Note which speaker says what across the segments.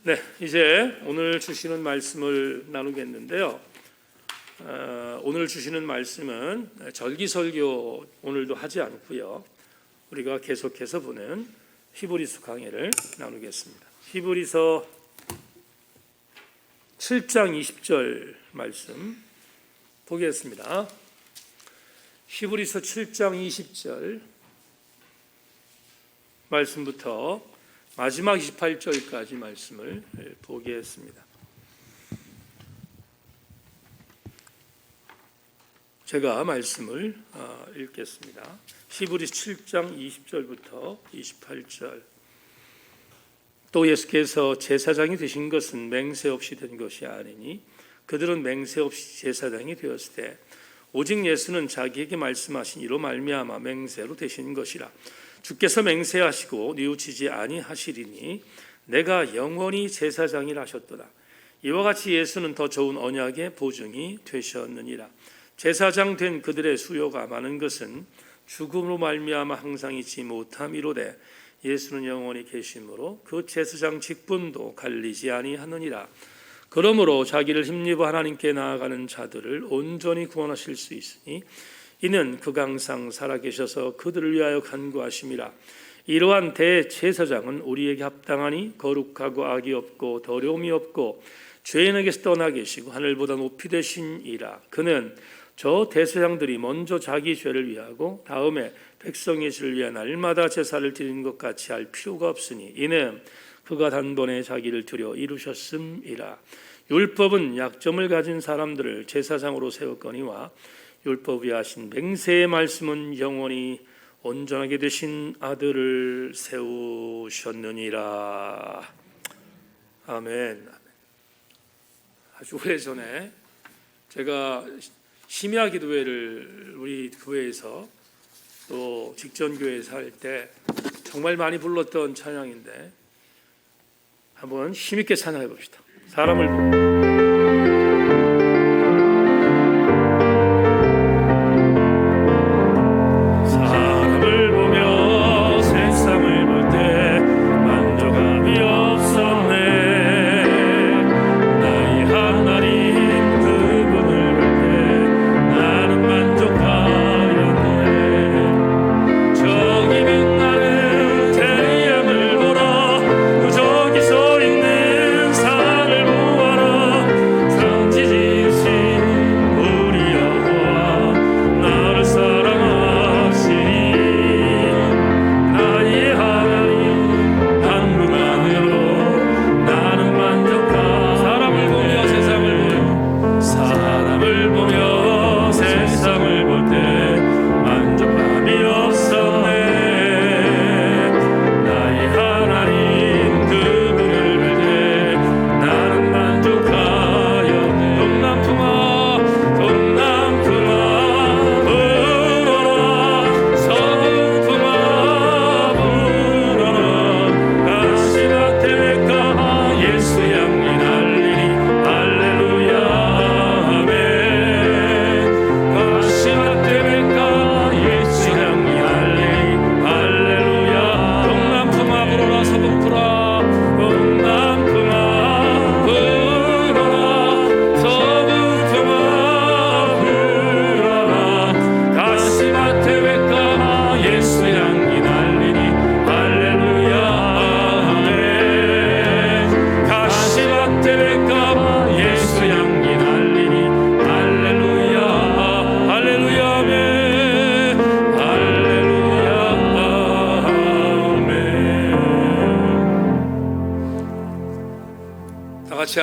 Speaker 1: 네, 이제 오늘 주시는 말씀을 나누겠는데요. 오늘 주시는 말씀은 절기설교 오늘도 하지 않고요. 우리가 계속해서 보는 히브리서 강해를 나누겠습니다. 히브리서 7장 20절 말씀 보겠습니다. 히브리서 7장 20절 말씀부터 마지막 28절까지 말씀을 보겠습니다. 제가 말씀을 읽겠습니다. 히브리서 7장 20절부터 28절. 또 예수께서 제사장이 되신 것은 맹세 없이 된 것이 아니니 그들은 맹세 없이 제사장이 되었을 때 오직 예수는 자기에게 말씀하신 이로 말미암아 맹세로 되신 것이라. 주께서 맹세하시고 뉘우치지 아니하시리니 내가 영원히 제사장이라 하셨도다. 이와 같이 예수는 더 좋은 언약의 보증이 되셨느니라. 제사장 된 그들의 수요가 많은 것은 죽음으로 말미암아 항상 있지 못함이로되 예수는 영원히 계심으로 그 제사장 직분도 갈리지 아니하느니라. 그러므로 자기를 힘입어 하나님께 나아가는 자들을 온전히 구원하실 수 있으니 이는 그가 항상 살아계셔서 그들을 위하여 간구하심이라. 이러한 대제사장은 우리에게 합당하니 거룩하고 악이 없고 더러움이 없고 죄인에게서 떠나 계시고 하늘보다 높이 되신이라. 그는 저 대제사장들이 먼저 자기 죄를 위하고 다음에 백성의 죄를 위해 날마다 제사를 드리는 것 같이 할 필요가 없으니 이는 그가 단번에 자기를 드려 이루셨음이라. 율법은 약점을 가진 사람들을 제사장으로 세웠거니와 율법이 하신 맹세의 말씀은 영원히 온전하게 되신 아들을 세우셨느니라. 아멘. 아주 오래전에 제가 심야 기도회를 우리 교회에서 또 직전교회에서 할 때 정말 많이 불렀던 찬양인데 한번 힘있게 찬양해 봅시다. 사람을 보고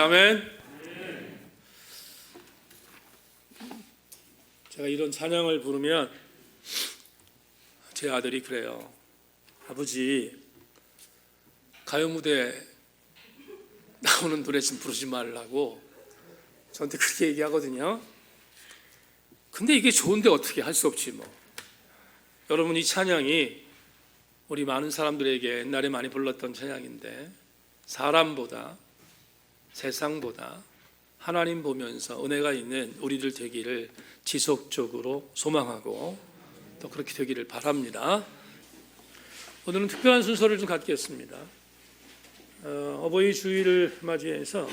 Speaker 1: 아멘. 제가 이런 찬양을 부르면 제 아들이 그래요. 아버지, 가요 무대 나오는 노래 좀 부르지 말라고 저한테 그렇게 얘기하거든요. 근데 이게 좋은데 어떻게 할 수 없지 뭐. 여러분, 이 찬양이 우리 많은 사람들에게 옛날에 많이 불렀던 찬양인데 사람보다 세상보다 하나님 보면서 은혜가 있는 우리들 되기를 지속적으로 소망하고 또 그렇게 되기를 바랍니다. 오늘은 특별한 순서를 좀 갖겠습니다. 어버이 주일을 맞이해서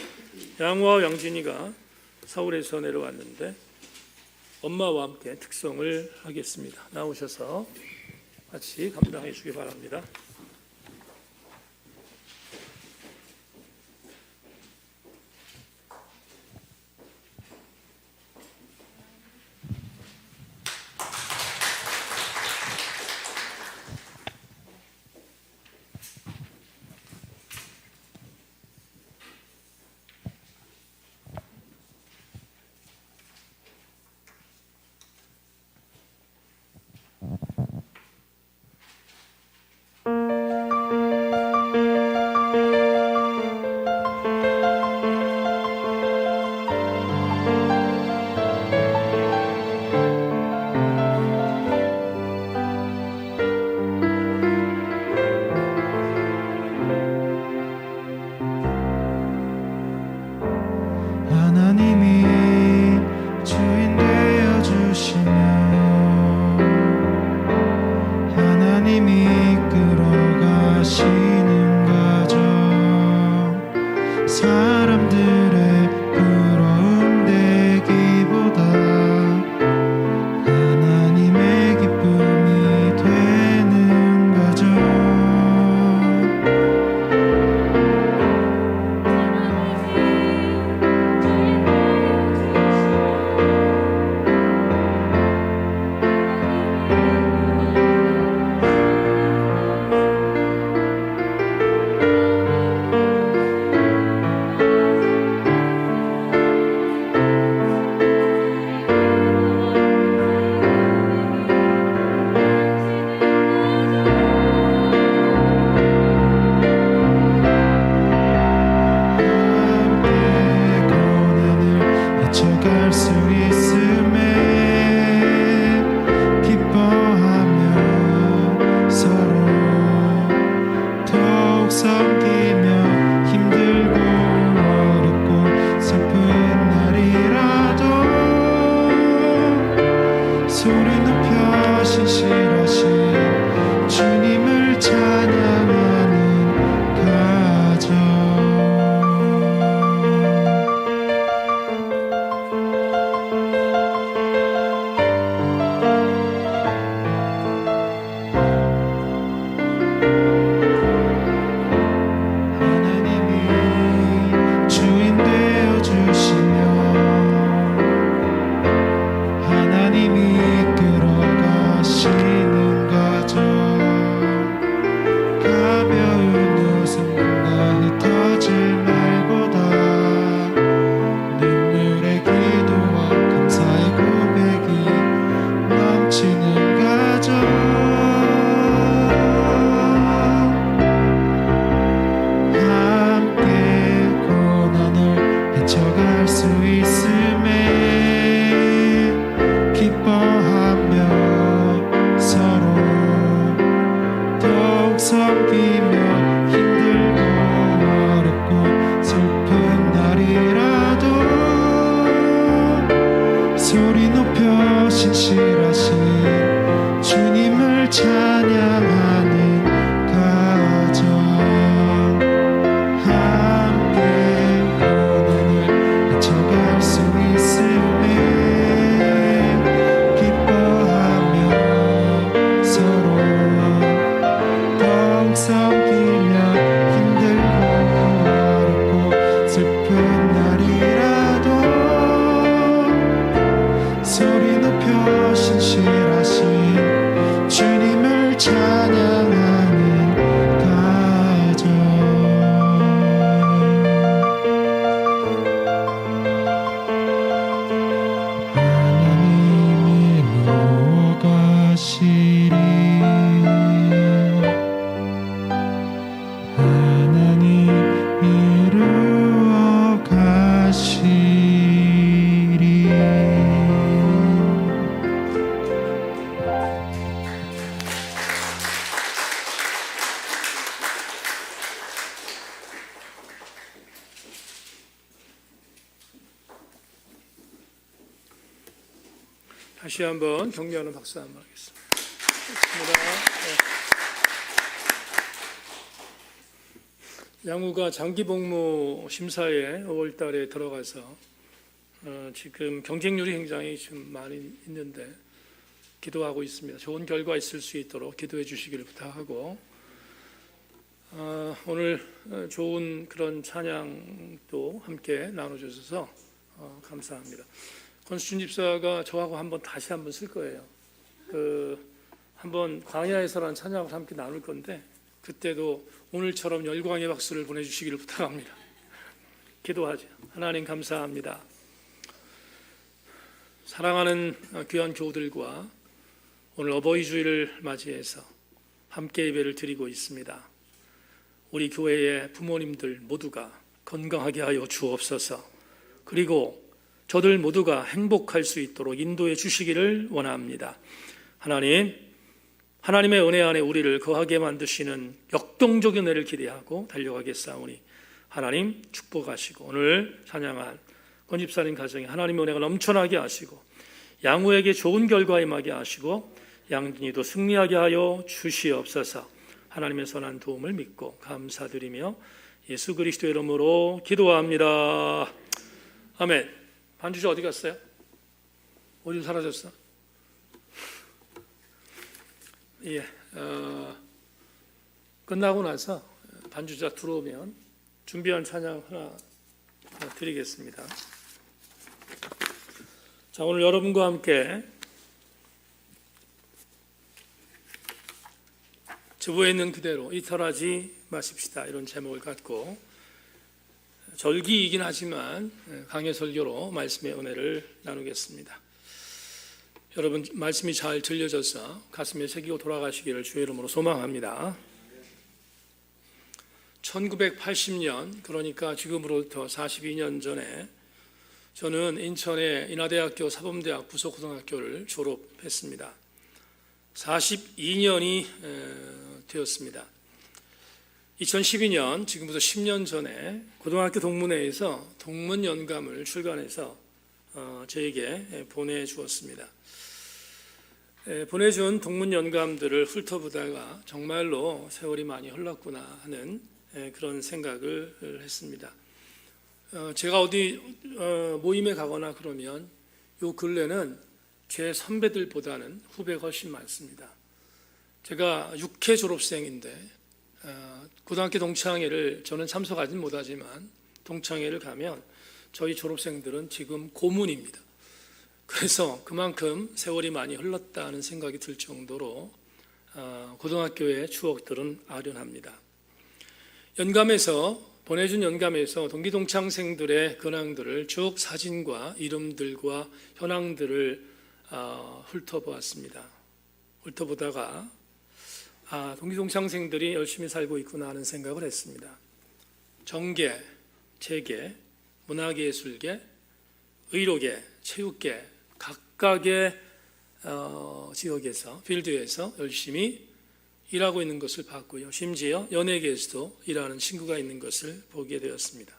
Speaker 1: 양호와 양진이가 서울에서 내려왔는데 엄마와 함께 특송을 하겠습니다. 나오셔서 같이 감당해 주기 바랍니다. 다시 한번 격려하는 박수 한번 하겠습니다. 고맙습니다. 양우가 장기 복무 심사에 5월 달에 들어가서 지금 경쟁률이 굉장히 좀 많이 있는데 기도하고 있습니다. 좋은 결과 있을 수 있도록 기도해 주시기를 부탁하고, 오늘 좋은 그런 찬양도 함께 나눠주셔서 감사합니다. 권수준 집사가 저하고 다시 한번 쓸 거예요. 한번 광야에서라는 찬양을 함께 나눌 건데, 그때도 오늘처럼 열광의 박수를 보내주시기를 부탁합니다. 기도하죠. 하나님 감사합니다. 사랑하는 귀한 교우들과 오늘 어버이 주일을 맞이해서 함께 예배를 드리고 있습니다. 우리 교회의 부모님들 모두가 건강하게 하여 주옵소서. 그리고 저들 모두가 행복할 수 있도록 인도해 주시기를 원합니다. 하나님의 은혜 안에 우리를 거하게 만드시는 역동적인 은혜를 기대하고 달려가겠사오니 하나님 축복하시고, 오늘 찬양한 권집사님 가정에 하나님의 은혜가 넘쳐나게 하시고, 양우에게 좋은 결과 임하게 하시고, 양진이도 승리하게 하여 주시옵소서. 하나님의 선한 도움을 믿고 감사드리며 예수 그리스도의 이름으로 기도합니다. 아멘. 반주자 어디 갔어요? 어디 사라졌어? 예, 끝나고 나서 반주자 들어오면 준비한 찬양 하나 드리겠습니다. 자, 오늘 여러분과 함께 주부에 있는 그대로 이탈하지 마십시다, 이런 제목을 갖고 절기이긴 하지만 강해 설교로 말씀의 은혜를 나누겠습니다. 여러분 말씀이 잘 들려져서 가슴에 새기고 돌아가시기를 주의 이름으로 소망합니다. 1980년, 그러니까 지금으로부터 42년 전에 저는 인천의 인하대학교 사범대학 부속고등학교를 졸업했습니다. 42년이 되었습니다. 2012년, 지금부터 10년 전에 고등학교 동문회에서 동문연감을 출간해서 저에게 보내주었습니다. 보내준 동문연감들을 훑어보다가 정말로 세월이 많이 흘렀구나 하는 그런 생각을 했습니다. 제가 어디 모임에 가거나 그러면 요 근래는 제 선배들보다는 후배가 훨씬 많습니다. 제가 6회 졸업생인데 고등학교 동창회를 저는 참석하진 못하지만 동창회를 가면 저희 졸업생들은 지금 고문입니다. 그래서 그만큼 세월이 많이 흘렀다는 생각이 들 정도로 고등학교의 추억들은 아련합니다. 보내준 연감에서 동기동창생들의 근황들을 쭉 사진과 이름들과 현황들을 훑어보았습니다. 훑어보다가 동기동창생들이 열심히 살고 있구나 하는 생각을 했습니다. 정계, 재계, 문화예술계, 의료계, 체육계 각각의 지역에서, 필드에서 열심히 일하고 있는 것을 봤고요. 심지어 연예계에서도 일하는 친구가 있는 것을 보게 되었습니다.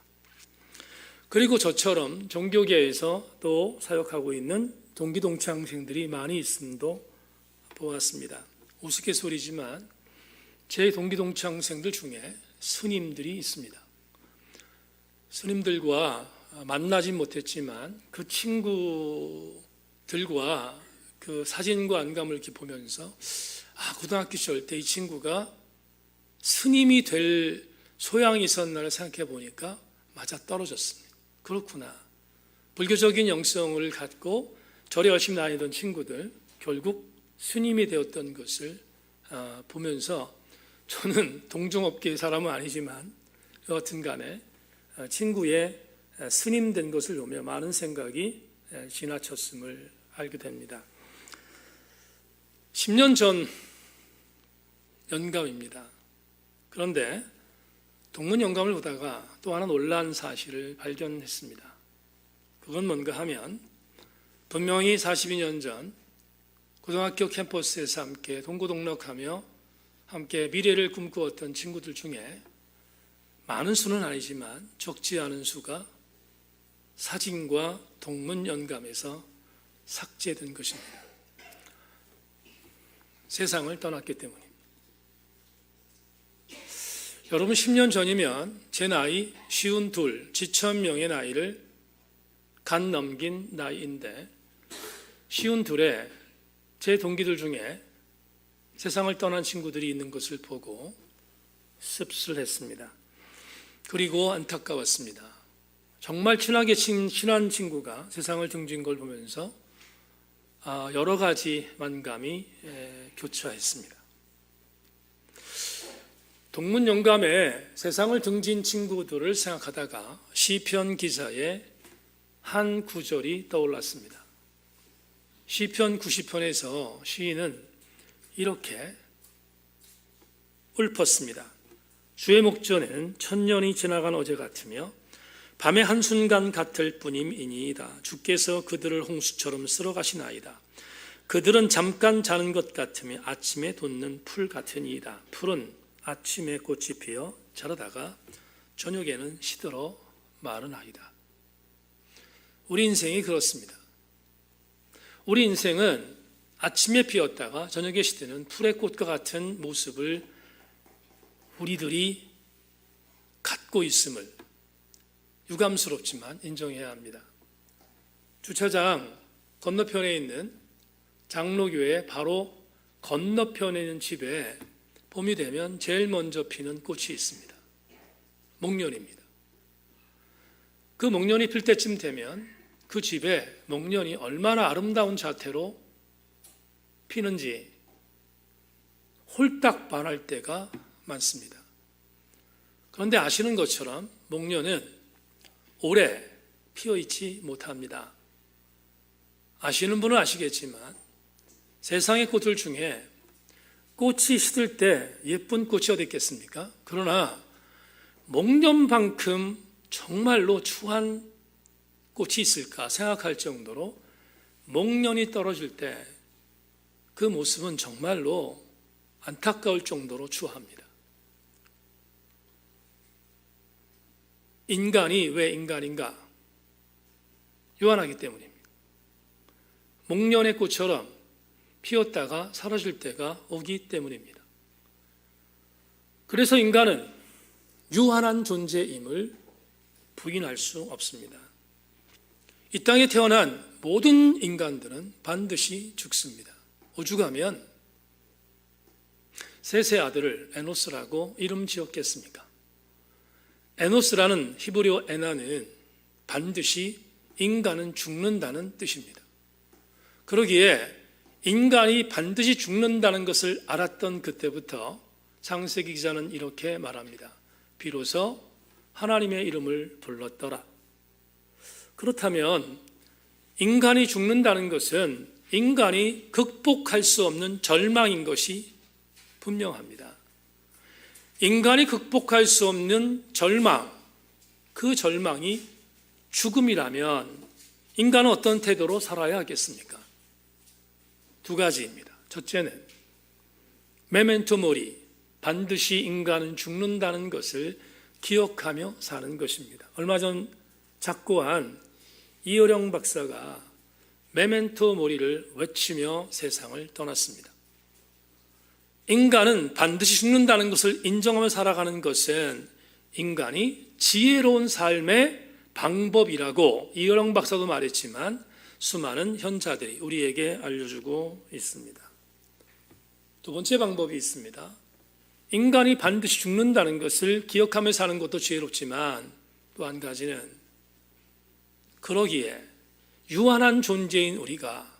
Speaker 1: 그리고 저처럼 종교계에서 또 사역하고 있는 동기동창생들이 많이 있음도 보았습니다. 우스갯소리지만 제 동기동창생들 중에 스님들이 있습니다. 스님들과 만나진 못했지만 그 친구들과 그 사진과 안감을 이렇게 보면서 고등학교 시절 때 이 친구가 스님이 될 소양이 있었나를 생각해 보니까 맞아 떨어졌습니다. 그렇구나. 불교적인 영성을 갖고 절에 열심히 다니던 친구들 결국 스님이 되었던 것을 보면서 저는 동종업계의 사람은 아니지만 여하튼 간에 친구의 스님 된 것을 보며 많은 생각이 지나쳤음을 알게 됩니다. 10년 전 연감입니다. 그런데 동문연감을 보다가 또 하나 놀라운 사실을 발견했습니다. 그건 뭔가 하면 분명히 42년 전 고등학교 캠퍼스에서 함께 동고동락하며 함께 미래를 꿈꾸었던 친구들 중에 많은 수는 아니지만 적지 않은 수가 사진과 동문연감에서 삭제된 것입니다. 세상을 떠났기 때문입니다. 여러분 10년 전이면 제 나이 52, 지천명의 나이를 간 넘긴 나이인데 52에 제 동기들 중에 세상을 떠난 친구들이 있는 것을 보고 씁쓸했습니다. 그리고 안타까웠습니다. 정말 친하게 친한 친구가 세상을 등진 걸 보면서 여러 가지 만감이 교차했습니다. 동문영감에 세상을 등진 친구들을 생각하다가 시편 기사의 한 구절이 떠올랐습니다. 시편 90편에서 시인은 이렇게 읊었습니다. 주의 목전에는 천년이 지나간 어제 같으며 밤의 한순간 같을 뿐임이니이다. 주께서 그들을 홍수처럼 쓸어가시나이다. 그들은 잠깐 자는 것 같으며 아침에 돋는 풀 같으니이다. 풀은 아침에 꽃이 피어 자라다가 저녁에는 시들어 마르나이다. 우리 인생이 그렇습니다. 우리 인생은 아침에 피었다가 저녁에 시드는 풀의 꽃과 같은 모습을 우리들이 갖고 있음을 유감스럽지만 인정해야 합니다. 주차장 건너편에 있는 장로교회 바로 건너편에 있는 집에 봄이 되면 제일 먼저 피는 꽃이 있습니다. 목련입니다. 그 목련이 필 때쯤 되면 그 집에 목련이 얼마나 아름다운 자태로 피는지 홀딱 반할 때가 많습니다. 그런데 아시는 것처럼 목련은 오래 피어 있지 못합니다. 아시는 분은 아시겠지만 세상의 꽃들 중에 꽃이 시들 때 예쁜 꽃이 어디 있겠습니까? 그러나 목련만큼 정말로 추한 꽃이 있을까 생각할 정도로 목련이 떨어질 때 그 모습은 정말로 안타까울 정도로 추합니다. 인간이 왜 인간인가? 유한하기 때문입니다. 목련의 꽃처럼 피었다가 사라질 때가 오기 때문입니다. 그래서 인간은 유한한 존재임을 부인할 수 없습니다. 이 땅에 태어난 모든 인간들은 반드시 죽습니다. 오죽하면 셋의 아들을 에노스라고 이름 지었겠습니까? 에노스라는 히브리어 에나는 반드시 인간은 죽는다는 뜻입니다. 그러기에 인간이 반드시 죽는다는 것을 알았던 그때부터 창세기 기자는 이렇게 말합니다. 비로소 하나님의 이름을 불렀더라. 그렇다면 인간이 죽는다는 것은 인간이 극복할 수 없는 절망인 것이 분명합니다. 인간이 극복할 수 없는 절망, 그 절망이 죽음이라면 인간은 어떤 태도로 살아야 하겠습니까? 두 가지입니다. 첫째는 메멘토 모리, 반드시 인간은 죽는다는 것을 기억하며 사는 것입니다. 얼마 전 작고한 이어령 박사가 메멘토 모리를 외치며 세상을 떠났습니다. 인간은 반드시 죽는다는 것을 인정하며 살아가는 것은 인간이 지혜로운 삶의 방법이라고 이어령 박사도 말했지만 수많은 현자들이 우리에게 알려주고 있습니다. 두 번째 방법이 있습니다. 인간이 반드시 죽는다는 것을 기억하며 사는 것도 지혜롭지만 또 한 가지는 그러기에 유한한 존재인 우리가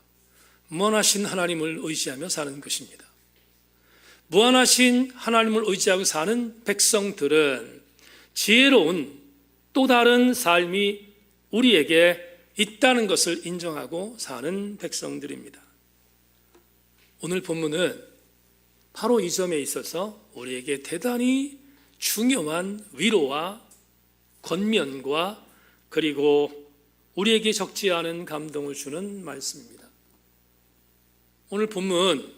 Speaker 1: 무한하신 하나님을 의지하며 사는 것입니다. 무한하신 하나님을 의지하고 사는 백성들은 지혜로운 또 다른 삶이 우리에게 있다는 것을 인정하고 사는 백성들입니다. 오늘 본문은 바로 이 점에 있어서 우리에게 대단히 중요한 위로와 권면과 그리고 우리에게 적지 않은 감동을 주는 말씀입니다. 오늘 본문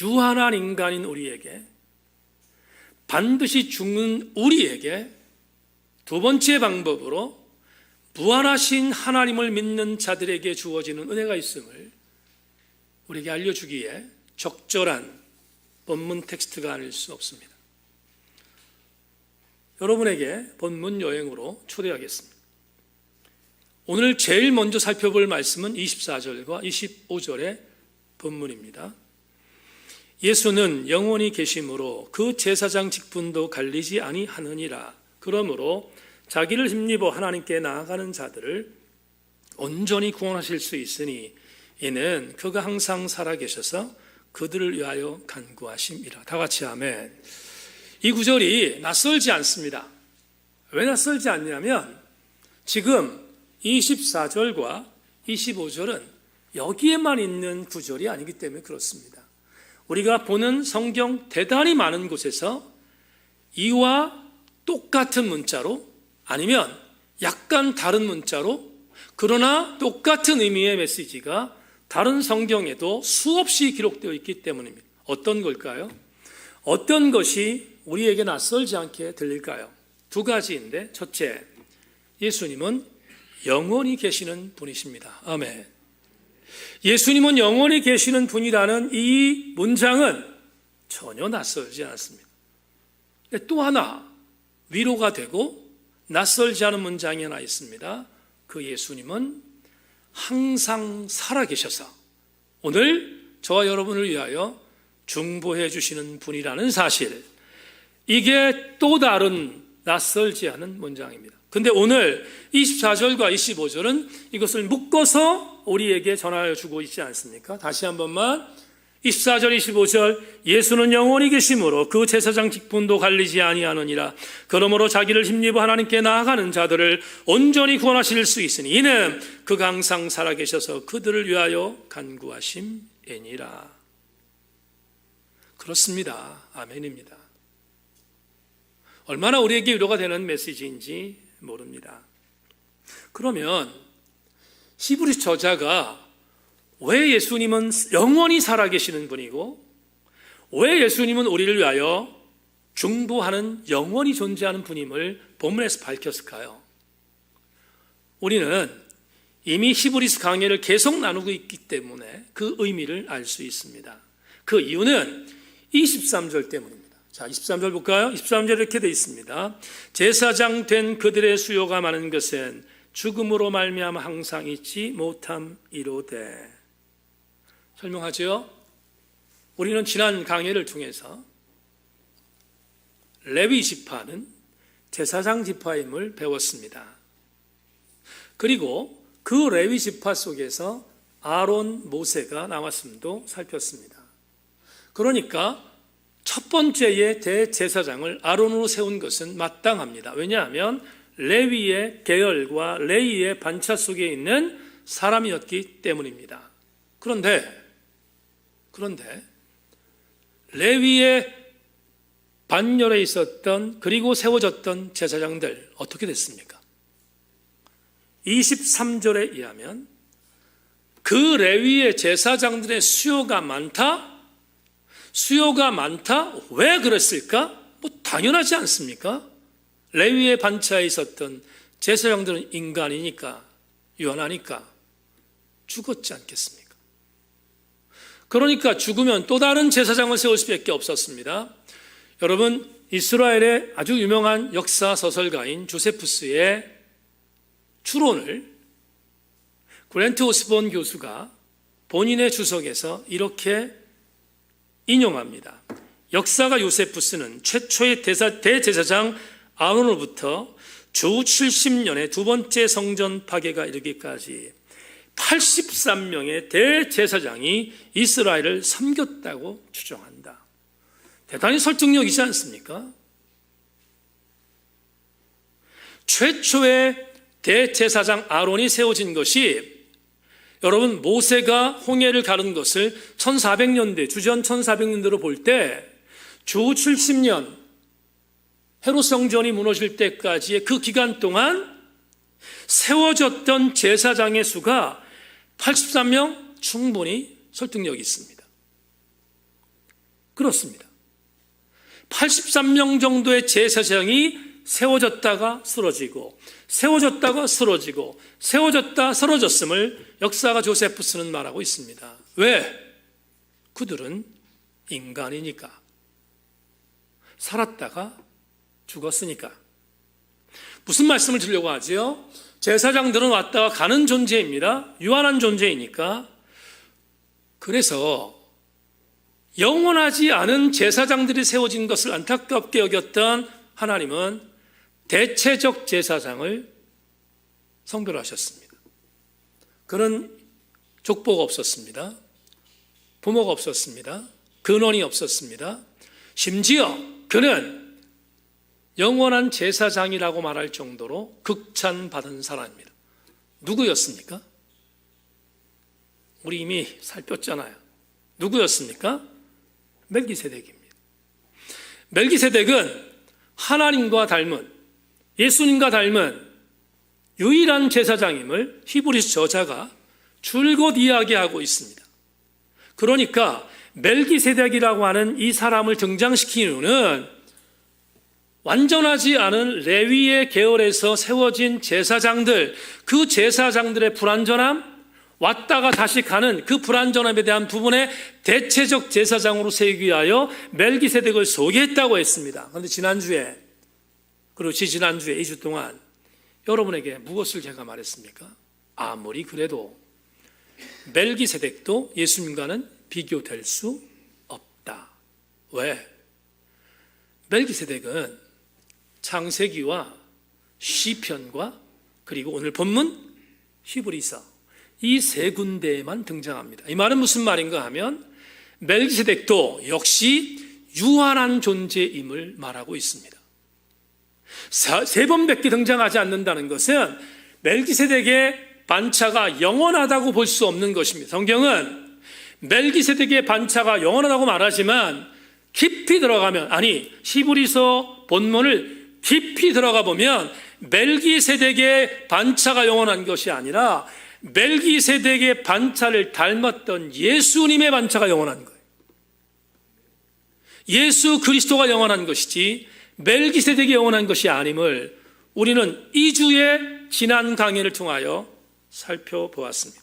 Speaker 1: 유한한 인간인 우리에게 반드시 죽는 우리에게 두 번째 방법으로 무한하신 하나님을 믿는 자들에게 주어지는 은혜가 있음을 우리에게 알려주기에 적절한 본문 텍스트가 아닐 수 없습니다. 여러분에게 본문 여행으로 초대하겠습니다. 오늘 제일 먼저 살펴볼 말씀은 24절과 25절의 본문입니다. 예수는 영원히 계심으로 그 제사장 직분도 갈리지 아니하느니라. 그러므로 자기를 힘입어 하나님께 나아가는 자들을 온전히 구원하실 수 있으니 이는 그가 항상 살아계셔서 그들을 위하여 간구하심이라. 다 같이 아멘. 이 구절이 낯설지 않습니다. 왜 낯설지 않냐면 지금 24절과 25절은 여기에만 있는 구절이 아니기 때문에 그렇습니다. 우리가 보는 성경 대단히 많은 곳에서 이와 똑같은 문자로 아니면 약간 다른 문자로 그러나 똑같은 의미의 메시지가 다른 성경에도 수없이 기록되어 있기 때문입니다. 어떤 걸까요? 어떤 것이 우리에게 낯설지 않게 들릴까요? 두 가지인데, 첫째, 예수님은 영원히 계시는 분이십니다. 아멘. 예수님은 영원히 계시는 분이라는 이 문장은 전혀 낯설지 않습니다. 또 하나 위로가 되고 낯설지 않은 문장이 하나 있습니다. 그 예수님은 항상 살아계셔서 오늘 저와 여러분을 위하여 중보해 주시는 분이라는 사실, 이게 또 다른 낯설지 않은 문장입니다. 근데 오늘 24절과 25절은 이것을 묶어서 우리에게 전하여 주고 있지 않습니까? 다시 한 번만 24절 25절 예수는 영원히 계심으로 그 제사장 직분도 갈리지 아니하느니라. 그러므로 자기를 힘입어 하나님께 나아가는 자들을 온전히 구원하실 수 있으니 이는 그가 항상 살아계셔서 그들을 위하여 간구하심이니라. 그렇습니다. 아멘입니다. 얼마나 우리에게 위로가 되는 메시지인지 모릅니다. 그러면 히브리 저자가 왜 예수님은 영원히 살아계시는 분이고 왜 예수님은 우리를 위하여 중보하는 영원히 존재하는 분임을 본문에서 밝혔을까요? 우리는 이미 히브리서 강해를 계속 나누고 있기 때문에 그 의미를 알 수 있습니다. 그 이유는 23절 때문입니다. 자, 23절 볼까요? 23절 이렇게 되어 있습니다. 제사장 된 그들의 수요가 많은 것은 죽음으로 말미암아 항상 잊지 못함이로되. 설명하죠. 우리는 지난 강해를 통해서 레위 지파는 제사장 지파임을 배웠습니다. 그리고 그 레위 지파 속에서 아론, 모세가 나왔음도 살폈습니다. 그러니까 첫 번째의 대제사장을 아론으로 세운 것은 마땅합니다. 왜냐하면 레위의 계열과 레위의 반차 속에 있는 사람이었기 때문입니다. 그런데 레위의 반열에 있었던 그리고 세워졌던 제사장들 어떻게 됐습니까? 23절에 의하면 그 레위의 제사장들의 수요가 많다? 왜 그랬을까? 당연하지 않습니까? 레위의 반차에 있었던 제사장들은 인간이니까, 유한하니까 죽었지 않겠습니까? 그러니까 죽으면 또 다른 제사장을 세울 수밖에 없었습니다. 여러분, 이스라엘의 아주 유명한 역사 소설가인 조세푸스의 추론을 그랜트 오스본 교수가 본인의 주석에서 이렇게 인용합니다. 역사가 요세푸스는 최초의 대제사장 아론으로부터 주 70년의 두 번째 성전 파괴가 이르기까지 83명의 대제사장이 이스라엘을 섬겼다고 추정한다. 대단히 설득력이지 않습니까? 최초의 대제사장 아론이 세워진 것이 여러분 모세가 홍해를 가른 것을 1400년대 주전 1400년대로 볼 때 주 70년 헤롯 성전이 무너질 때까지의 그 기간 동안 세워졌던 제사장의 수가 83명 충분히 설득력이 있습니다. 그렇습니다. 83명 정도의 제사장이 세워졌다가 쓰러지고 세워졌다가 쓰러지고 세워졌다 쓰러졌음을 역사가 조세푸스는 말하고 있습니다. 왜? 그들은 인간이니까. 살았다가 죽었으니까. 무슨 말씀을 드리려고 하지요? 제사장들은 왔다가 가는 존재입니다. 유한한 존재이니까. 그래서 영원하지 않은 제사장들이 세워진 것을 안타깝게 여겼던 하나님은 대체적 제사장을 성별하셨습니다. 그는 족보가 없었습니다. 부모가 없었습니다. 근원이 없었습니다. 심지어 그는 영원한 제사장이라고 말할 정도로 극찬받은 사람입니다. 누구였습니까? 우리 이미 살폈잖아요. 누구였습니까? 멜기세덱입니다. 멜기세덱은 하나님과 닮은, 예수님과 닮은 유일한 제사장임을 히브리서 저자가 줄곧 이야기하고 있습니다. 그러니까 멜기세덱이라고 하는 이 사람을 등장시킨 이유는 완전하지 않은 레위의 계열에서 세워진 제사장들, 그 제사장들의 불완전함, 왔다가 다시 가는 그 불완전함에 대한 부분에 대체적 제사장으로 세우기 위하여 멜기세덱을 소개했다고 했습니다. 그런데 지난주에, 그리고 지난주에 2주 동안 여러분에게 무엇을 제가 말했습니까? 아무리 그래도 멜기세덱도 예수님과는 비교될 수 없다. 왜? 멜기세덱은 창세기와 시편과 그리고 오늘 본문 히브리서 이 세 군데에만 등장합니다. 이 말은 무슨 말인가 하면 멜기세덱도 역시 유한한 존재임을 말하고 있습니다. 세 번밖에 등장하지 않는다는 것은 멜기세덱의 반차가 영원하다고 볼 수 없는 것입니다. 성경은 멜기세덱의 반차가 영원하다고 말하지만 깊이 들어가면, 아니 히브리서 본문을 깊이 들어가 보면 멜기세덱의 반차가 영원한 것이 아니라 멜기세덱의 반차를 닮았던 예수님의 반차가 영원한 거예요. 예수 그리스도가 영원한 것이지 멜기세덱이 영원한 것이 아님을 우리는 2주의 지난 강의를 통하여 살펴보았습니다.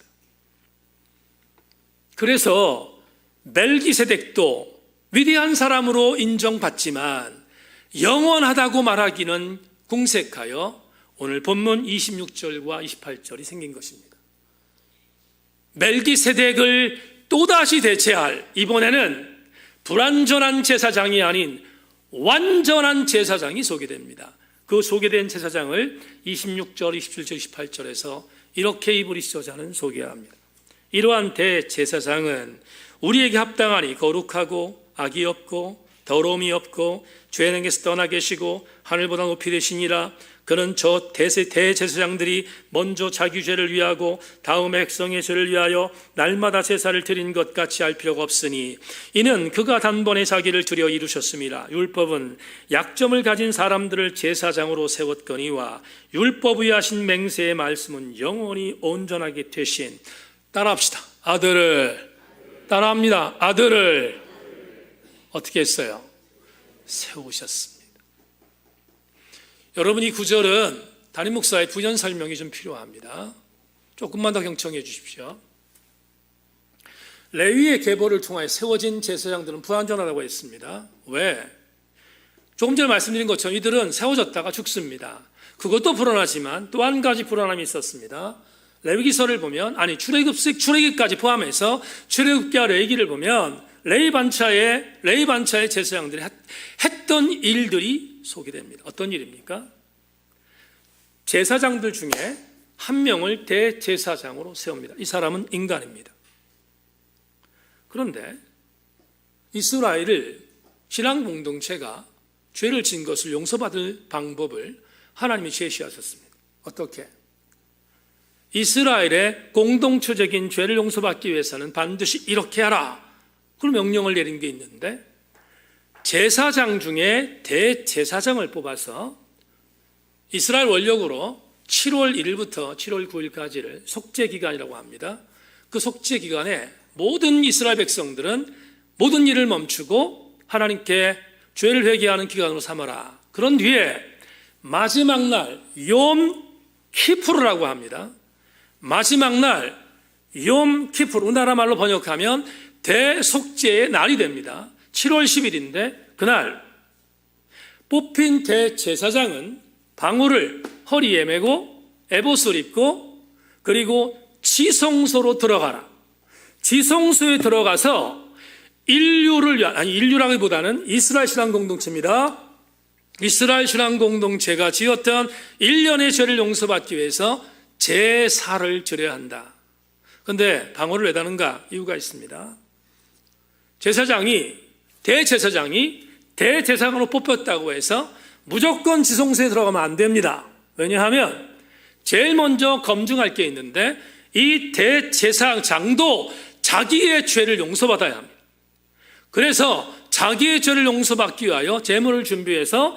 Speaker 1: 그래서 멜기세덱도 위대한 사람으로 인정받지만 영원하다고 말하기는 궁색하여 오늘 본문 26절과 28절이 생긴 것입니다. 멜기세덱을 또다시 대체할, 이번에는 불완전한 제사장이 아닌 완전한 제사장이 소개됩니다. 그 소개된 제사장을 26절, 27절, 28절에서 이렇게 히브리서 저자는 소개합니다. 이러한 대제사장은 우리에게 합당하니 거룩하고 악이 없고 더러움이 없고 죄능에서 떠나 계시고 하늘보다 높이 되시니라. 그는 저 대제사장들이 먼저 자기 죄를 위하고 다음에 백성의 죄를 위하여 날마다 제사를 드린 것 같이 할 필요가 없으니 이는 그가 단번에 자기를 드려 이루셨습니다. 율법은 약점을 가진 사람들을 제사장으로 세웠거니와 율법 위에 하신 맹세의 말씀은 영원히 온전하게 되신, 따라합시다, 아들을, 따라합니다, 아들을 어떻게 했어요? 세우셨습니다. 여러분, 이 구절은 담임 목사의 부연 설명이 좀 필요합니다. 조금만 더 경청해 주십시오. 레위의 계보를 통하여 세워진 제사장들은 불완전하다고 했습니다. 왜? 조금 전에 말씀드린 것처럼 이들은 세워졌다가 죽습니다. 그것도 불안하지만 또 한 가지 불안함이 있었습니다. 레위기서를 보면, 아니 출애굽까지 포함해서 출애굽기와 레위기를 보면 레위 반차의 제사장들이 했던 일들이 소개됩니다. 어떤 일입니까? 제사장들 중에 한 명을 대제사장으로 세웁니다. 이 사람은 인간입니다. 그런데 이스라엘을 신앙 공동체가 죄를 진 것을 용서받을 방법을 하나님이 제시하셨습니다. 어떻게? 이스라엘의 공동체적인 죄를 용서받기 위해서는 반드시 이렇게 하라, 그런 명령을 내린 게 있는데, 제사장 중에 대제사장을 뽑아서 이스라엘 원력으로 7월 1일부터 7월 9일까지를 속죄기간이라고 합니다. 그 속죄기간에 모든 이스라엘 백성들은 모든 일을 멈추고 하나님께 죄를 회개하는 기간으로 삼아라. 그런 뒤에 마지막 날 욤 키푸르라고 합니다. 마지막 날 욤 키푸르, 우리나라 말로 번역하면 대속죄의 날이 됩니다. 7월 10일인데 그날 뽑힌 대제사장은 방울을 허리에 메고 에봇을 입고 그리고 지성소로 들어가라. 지성소에 들어가서 인류라기보다는 이스라엘 신앙 공동체입니다. 이스라엘 신앙 공동체가 지었던 1년의 죄를 용서받기 위해서 제사를 드려야 한다. 그런데 방어를 왜 다는가? 이유가 있습니다. 대제사장이 대제사장으로 뽑혔다고 해서 무조건 지성소에 들어가면 안 됩니다. 왜냐하면 제일 먼저 검증할 게 있는데 이 대제사장도 자기의 죄를 용서받아야 합니다. 그래서 자기의 죄를 용서받기 위하여 제물을 준비해서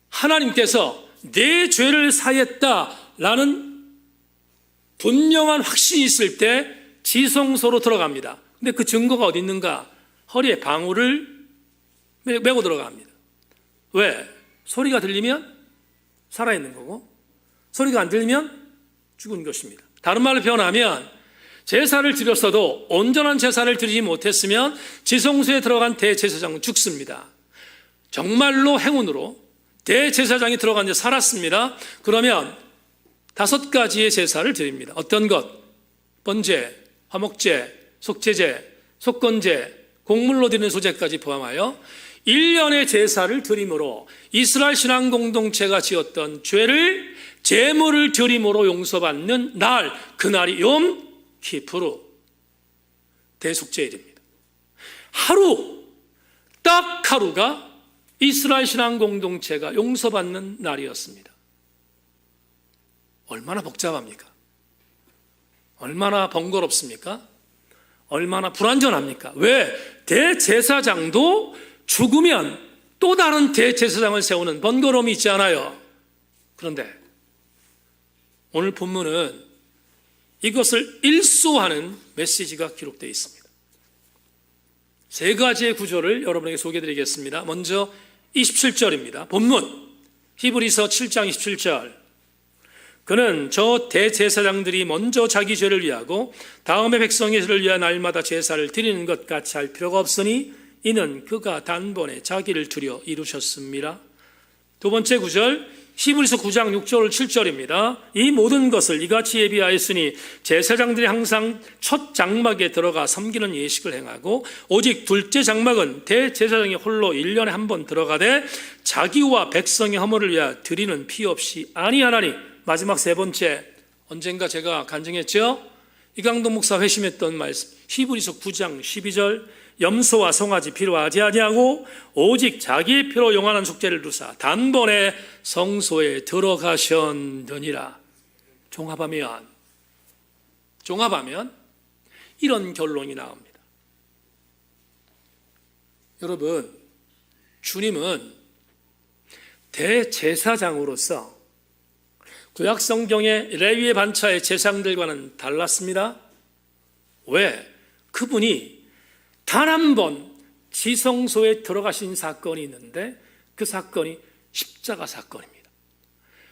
Speaker 1: 하나님께서 내 죄를 사했다라는 분명한 확신이 있을 때 지성소로 들어갑니다. 근데 그 증거가 어디 있는가? 허리에 방울을 메고 들어갑니다. 왜? 소리가 들리면 살아있는 거고 소리가 안 들리면 죽은 것입니다. 다른 말로 표현하면 제사를 드렸어도 온전한 제사를 드리지 못했으면 지성소에 들어간 대제사장은 죽습니다. 정말로 행운으로 대제사장이 들어간 데 살았습니다. 그러면 5가지의 제사를 드립니다. 어떤 것? 번제, 화목제, 속죄제, 속건제, 곡물로 드리는 소제까지 포함하여 1년의 제사를 드림으로 이스라엘 신앙 공동체가 지었던 죄를 제물을 드림으로 용서받는 날, 그날이 욤 키푸르 대속죄일입니다. 딱 하루가 이스라엘 신앙 공동체가 용서받는 날이었습니다. 얼마나 복잡합니까? 얼마나 번거롭습니까? 얼마나 불완전합니까? 왜? 대제사장도 죽으면 또 다른 대제사장을 세우는 번거로움이 있지 않아요? 그런데 오늘 본문은 이것을 일소하는 메시지가 기록되어 있습니다. 3가지의 구조를 여러분에게 소개해드리겠습니다. 먼저 27절입니다. 본문 히브리서 7장 27절. 그는 저 대제사장들이 먼저 자기 죄를 위하고 다음에 백성의 죄를 위한 날마다 제사를 드리는 것 같이 할 필요가 없으니 이는 그가 단번에 자기를 드려 이루셨습니다. 2번째 구절 히브리서 9장 6절 7절입니다. 이 모든 것을 이같이 예비하였으니 제사장들이 항상 첫 장막에 들어가 섬기는 예식을 행하고 오직 둘째 장막은 대제사장이 홀로 1년에 한 번 들어가되 자기와 백성의 허물을 위하여 드리는 피 없이 아니하나니. 마지막 3번째, 언젠가 제가 간증했죠? 이강동 목사 회심했던 말씀 히브리서 9장 12절 염소와 송아지 필요하지 아니하고 오직 자기의 피로 영원한 속죄를 두사 단번에 성소에 들어가셨느니라. 종합하면 이런 결론이 나옵니다. 여러분, 주님은 대제사장으로서 구약 성경의 레위의 반차의 제사장들과는 달랐습니다. 왜? 그분이 단 한 번 지성소에 들어가신 사건이 있는데 그 사건이 십자가 사건입니다.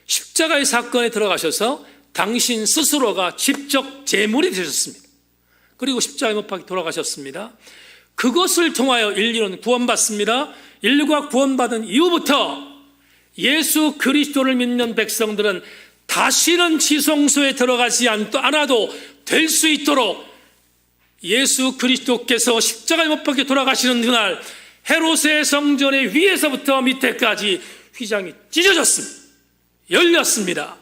Speaker 1: 십자가의 사건에 들어가셔서 당신 스스로가 직접 제물이 되셨습니다. 그리고 십자가에 못 박혀 돌아가셨습니다. 그것을 통하여 인류는 구원받습니다. 인류가 구원받은 이후부터 예수 그리스도를 믿는 백성들은 다시는 지성소에 들어가지 않아도 될 수 있도록 예수 그리스도께서 십자가에 못 박혀 돌아가시는 그날 헤롯의 성전의 위에서부터 밑에까지 휘장이 찢어졌습니다. 열렸습니다.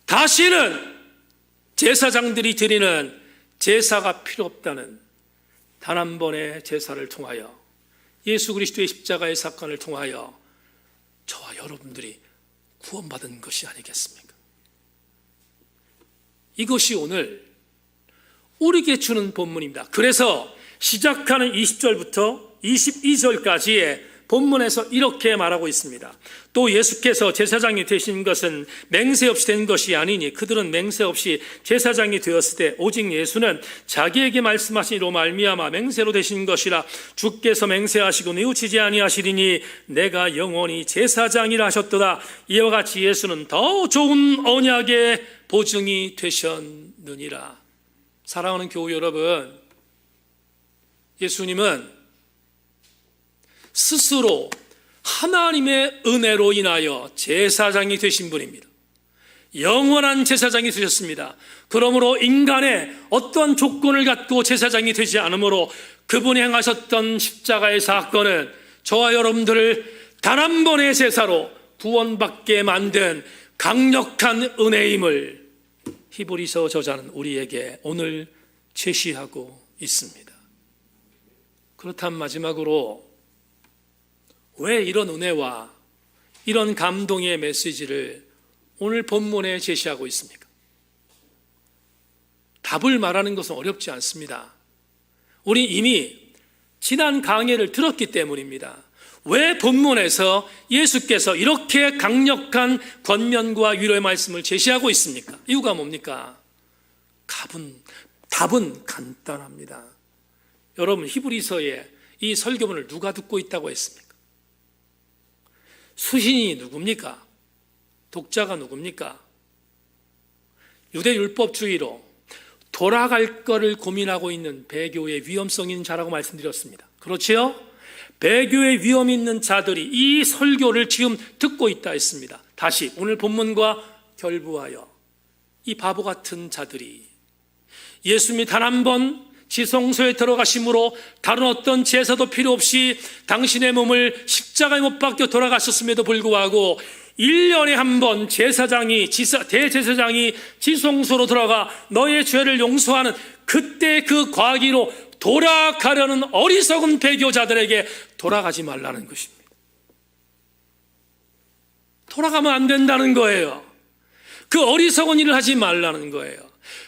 Speaker 1: 다시는 제사장들이 드리는 제사가 필요 없다는 단 한 번의 제사를 통하여 예수 그리스도의 십자가의 사건을 통하여 저와 여러분들이 구원받은 것이 아니겠습니까? 이것이 오늘 우리에게 주는 본문입니다. 그래서 시작하는 20절부터 22절까지의 본문에서 이렇게 말하고 있습니다. 또 예수께서 제사장이 되신 것은 맹세 없이 된 것이 아니니 그들은 맹세 없이 제사장이 되었을 때 오직 예수는 자기에게 말씀하신 이로 말미암아 맹세로 되신 것이라. 주께서 맹세하시고 뉘우치지 아니하시리니 내가 영원히 제사장이라 하셨도다. 이와 같이 예수는 더 좋은 언약의 보증이 되셨느니라. 사랑하는 교우 여러분, 예수님은 스스로 하나님의 은혜로 인하여 제사장이 되신 분입니다. 영원한 제사장이 되셨습니다. 그러므로 인간의 어떠한 조건을 갖고 제사장이 되지 않으므로 그분이 행하셨던 십자가의 사건은 저와 여러분들을 단 한 번의 제사로 구원받게 만든 강력한 은혜임을 히브리서 저자는 우리에게 오늘 제시하고 있습니다. 그렇다면 마지막으로 왜 이런 은혜와 이런 감동의 메시지를 오늘 본문에 제시하고 있습니까? 답을 말하는 것은 어렵지 않습니다. 우리 이미 지난 강해를 들었기 때문입니다. 왜 본문에서 예수께서 이렇게 강력한 권면과 위로의 말씀을 제시하고 있습니까? 이유가 뭡니까? 답은 간단합니다. 여러분, 히브리서의 이 설교문을 누가 듣고 있다고 했습니까? 수신이 누굽니까? 독자가 누굽니까? 유대 율법주의로 돌아갈 거를 고민하고 있는 배교의 위험성 있는 자라고 말씀드렸습니다. 그렇지요? 배교의 위험 있는 자들이 이 설교를 지금 듣고 있다 했습니다. 다시 오늘 본문과 결부하여 이 바보 같은 자들이 예수님이 단 한 번 지성소에 들어가심으로 다른 어떤 제사도 필요 없이 당신의 몸을 십자가에 못 박혀 돌아가셨음에도 불구하고 1년에 한 번 대제사장이 지성소로 들어가 너의 죄를 용서하는 그때 그 과기로 돌아가려는 어리석은 배교자들에게 돌아가지 말라는 것입니다. 돌아가면 안 된다는 거예요. 그 어리석은 일을 하지 말라는 거예요.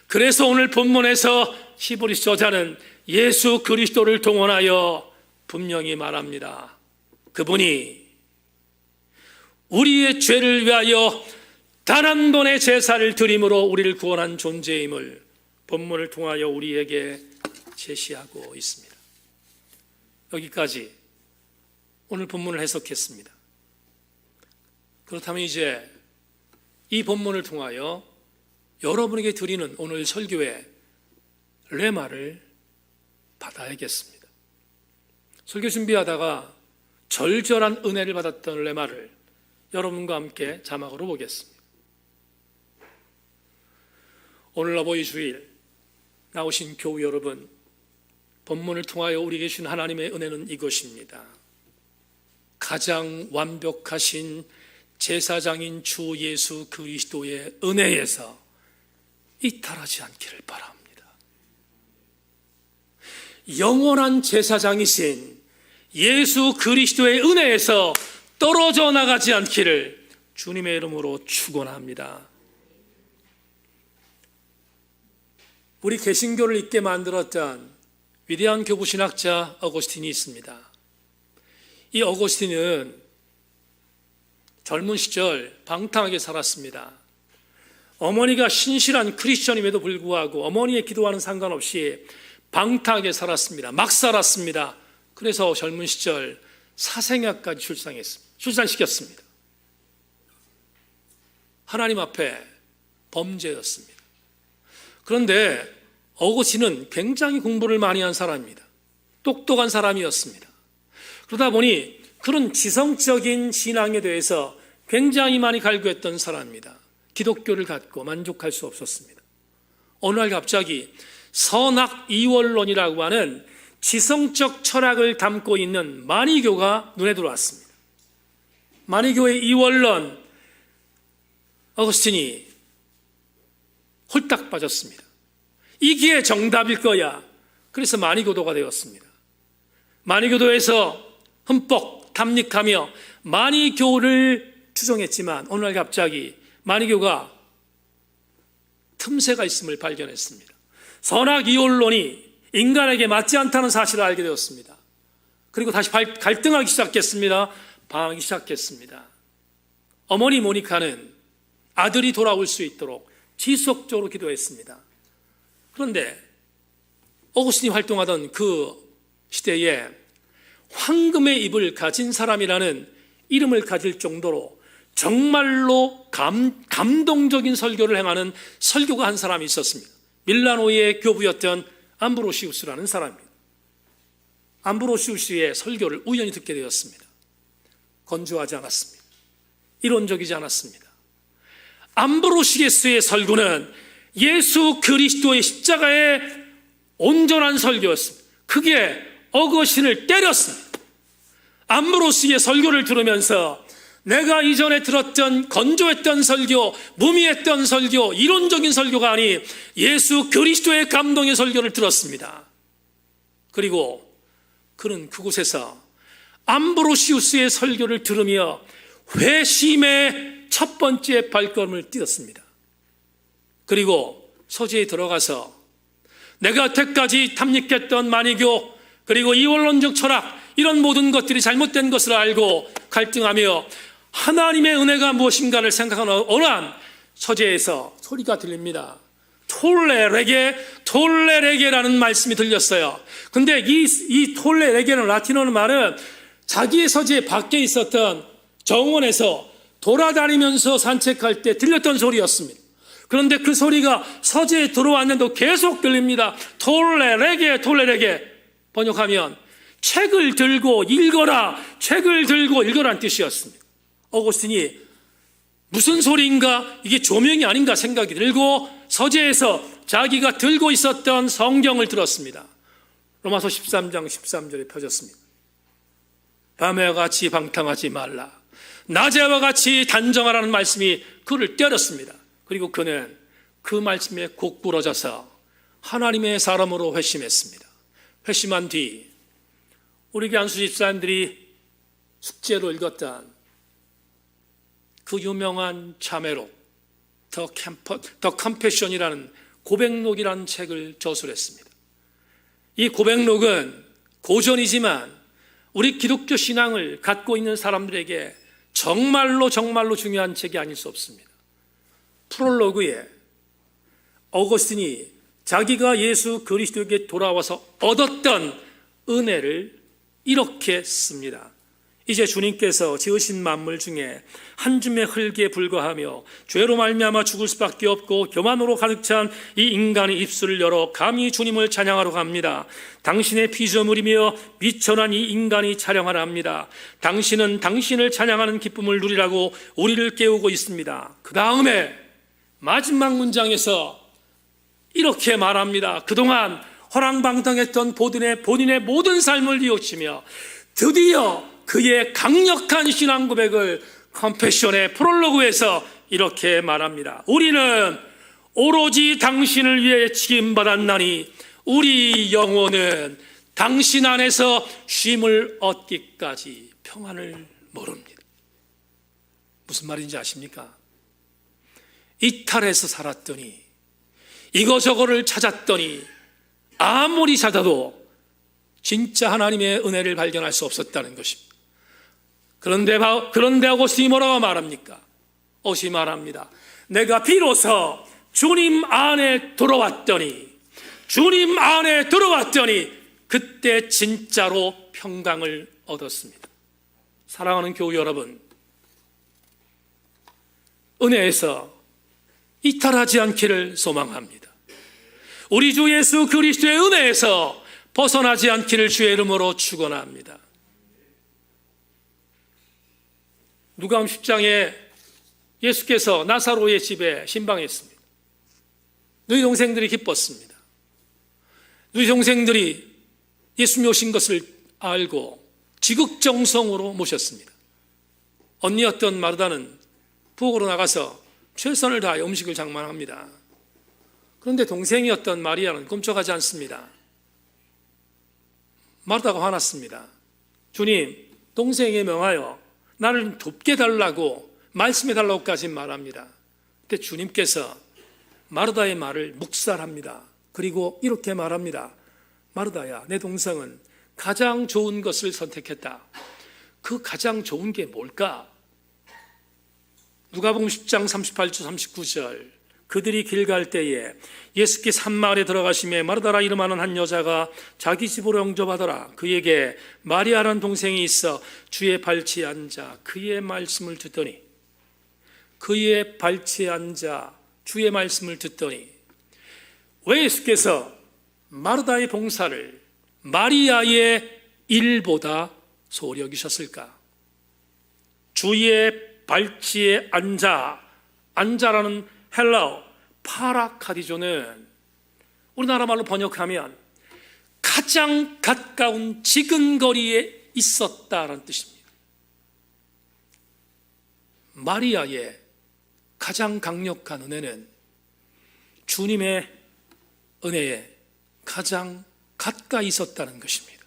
Speaker 1: 그래서 오늘 본문에서 히브리서 저자는 예수 그리스도를 동원하여 분명히 말합니다. 그분이 우리의 죄를 위하여 단 한 번의 제사를 드림으로 우리를 구원한 존재임을 본문을 통하여 우리에게 제시하고 있습니다. 여기까지 오늘 본문을 해석했습니다. 그렇다면 이제 이 본문을 통하여 여러분에게 드리는 오늘 설교의 레마를 받아야겠습니다. 설교 준비하다가 절절한 은혜를 받았던 레마를 여러분과 함께 자막으로 보겠습니다. 오늘 어버이 주일 나오신 교우 여러분, 본문을 통하여 우리에게 주신 하나님의 은혜는 이것입니다. 가장 완벽하신 제사장인 주 예수 그리스도의 은혜에서 이탈하지 않기를 바랍니다. 영원한 제사장이신 예수 그리스도의 은혜에서 떨어져 나가지 않기를 주님의 이름으로 축원합니다. 우리 개신교를 있게 만들었던 위대한 교부신학자 어거스틴이 있습니다. 이 어거스틴은 젊은 시절 방탕하게 살았습니다. 어머니가 신실한 크리스천임에도 불구하고 어머니의 기도와는 상관없이 방탕하게 살았습니다. 막 살았습니다. 그래서 젊은 시절 사생아까지 출산시켰습니다. 하나님 앞에 범죄였습니다. 그런데 어거스틴은 굉장히 공부를 많이 한 사람입니다. 똑똑한 사람이었습니다. 그러다 보니 그런 지성적인 신앙에 대해서 굉장히 많이 갈구했던 사람입니다. 기독교를 갖고 만족할 수 없었습니다. 어느 날 갑자기 선악이원론이라고 하는 지성적 철학을 담고 있는 마니교가 눈에 들어왔습니다. 마니교의 이원론, 어거스틴이 홀딱 빠졌습니다. 이게 정답일 거야. 그래서 마니교도가 되었습니다. 마니교도에서 흠뻑 탐닉하며 마니교를 추종했지만 어느 날 갑자기 마니교가 틈새가 있음을 발견했습니다. 선악이원론이 인간에게 맞지 않다는 사실을 알게 되었습니다. 그리고 다시 갈등하기 시작했습니다. 방황하기 시작했습니다. 어머니 모니카는 아들이 돌아올 수 있도록 지속적으로 기도했습니다. 그런데 어거스틴이 활동하던 그 시대에 황금의 입을 가진 사람이라는 이름을 가질 정도로 정말로 감동적인 설교를 행하는 설교가 한 사람이 있었습니다. 밀라노의 교부였던 암브로시우스라는 사람입니다. 암브로시우스의 설교를 우연히 듣게 되었습니다. 건조하지 않았습니다. 이론적이지 않았습니다. 암브로시게스의 설교는 예수 그리스도의 십자가의 온전한 설교였습니다. 그게 어거신을 때렸습니다. 암브로시의 설교를 들으면서 내가 이전에 들었던 건조했던 설교, 무미했던 설교, 이론적인 설교가 아닌 예수 그리스도의 감동의 설교를 들었습니다. 그리고 그는 그곳에서 암브로시우스의 설교를 들으며 회심의 첫 번째 발걸음을 띄었습니다. 그리고 서재에 들어가서 내가 여태까지 탐닉했던 만이교, 그리고 이원론적 철학, 이런 모든 것들이 잘못된 것을 알고 갈등하며 하나님의 은혜가 무엇인가를 생각하는 어느 한 서재에서 소리가 들립니다. 톨레레게라는 말씀이 들렸어요. 근데 이 톨레레게는 라틴어 말은 자기의 서재 밖에 있었던 정원에서 돌아다니면서 산책할 때 들렸던 소리였습니다. 그런데 그 소리가 서재에 들어왔는데도 계속 들립니다. 톨레레게. 번역하면 책을 들고 읽어라, 책을 들고 읽어라는 뜻이었습니다. 어거스틴이 무슨 소리인가, 이게 조명이 아닌가 생각이 들고 서재에서 자기가 들고 있었던 성경을 들었습니다. 로마서 13장 13절에 펴졌습니다. 밤에와 같이 방탕하지 말라, 낮에와 같이 단정하라는 말씀이 그를 때렸습니다. 그리고 그는 그 말씀에 곧부러져서 하나님의 사람으로 회심했습니다. 회심한 뒤 우리 안수 집사님들이 숙제로 읽었던 그 유명한 자매록 더 컴패션이라는 고백록이라는 책을 저술했습니다. 이 고백록은 고전이지만 우리 기독교 신앙을 갖고 있는 사람들에게 정말로 중요한 책이 아닐 수 없습니다. 프롤로그에 어거스틴이 자기가 예수 그리스도에게 돌아와서 얻었던 은혜를 이렇게 씁니다. 이제 주님께서 지으신 만물 중에 한 줌의 흙에 불과하며 죄로 말미암아 죽을 수밖에 없고 교만으로 가득 찬 이 인간의 입술을 열어 감히 주님을 찬양하러 갑니다. 당신의 피조물이며 미천한 이 인간이 찬양하라 합니다. 당신은 당신을 찬양하는 기쁨을 누리라고 우리를 깨우고 있습니다. 그 다음에 마지막 문장에서 이렇게 말합니다. 그동안 허랑방탕했던 본인의 모든 삶을 뉘우치며 드디어 그의 강력한 신앙 고백을 컴패션의 프롤로그에서 이렇게 말합니다. 우리는 오로지 당신을 위해 책임받았나니 우리 영혼은 당신 안에서 쉼을 얻기까지 평안을 모릅니다. 무슨 말인지 아십니까? 이탈해서 살았더니 이거저거를 찾았더니 아무리 찾아도 진짜 하나님의 은혜를 발견할 수 없었다는 것입니다. 그런데 어거스틴이 뭐라고 말합니까? 어시 말합니다. 내가 비로소 주님 안에 들어왔더니 그때 진짜로 평강을 얻었습니다. 사랑하는 교우 여러분, 은혜에서 이탈하지 않기를 소망합니다. 우리 주 예수 그리스도의 은혜에서 벗어나지 않기를 주의 이름으로 축원합니다. 누가복음 10장에 예수께서 나사로의 집에 신방했습니다. 너희 동생들이 기뻤습니다. 너희 동생들이 예수님이 오신 것을 알고 지극정성으로 모셨습니다. 언니였던 마르다는 부엌으로 나가서 최선을 다하여 음식을 장만합니다. 그런데 동생이었던 마리아는 꼼짝하지 않습니다. 마르다가 화났습니다. 주님, 동생에 명하여 나를 돕게 달라고 말씀해 달라고까지 말합니다. 그때 주님께서 마르다의 말을 묵살합니다. 그리고 이렇게 말합니다. 마르다야, 내 동생은 가장 좋은 것을 선택했다. 그 가장 좋은 게 뭘까? 누가복음 10장 38절 39절. 그들이 길 갈 때에 예수께서 한 마을에 들어가시매 마르다라 이름하는 한 여자가 자기 집으로 영접하더라. 그에게 마리아라는 동생이 있어 주의 발치에 앉아 주의 말씀을 듣더니 왜 예수께서 마르다의 봉사를 마리아의 일보다 소홀히 여기셨을까? 주의 발치에 앉아 앉아라는 헬라어 파라카디조는 우리나라 말로 번역하면 가장 가까운 지근거리에 있었다라는 뜻입니다. 마리아의 가장 강력한 은혜는 주님의 은혜에 가장 가까이 있었다는 것입니다.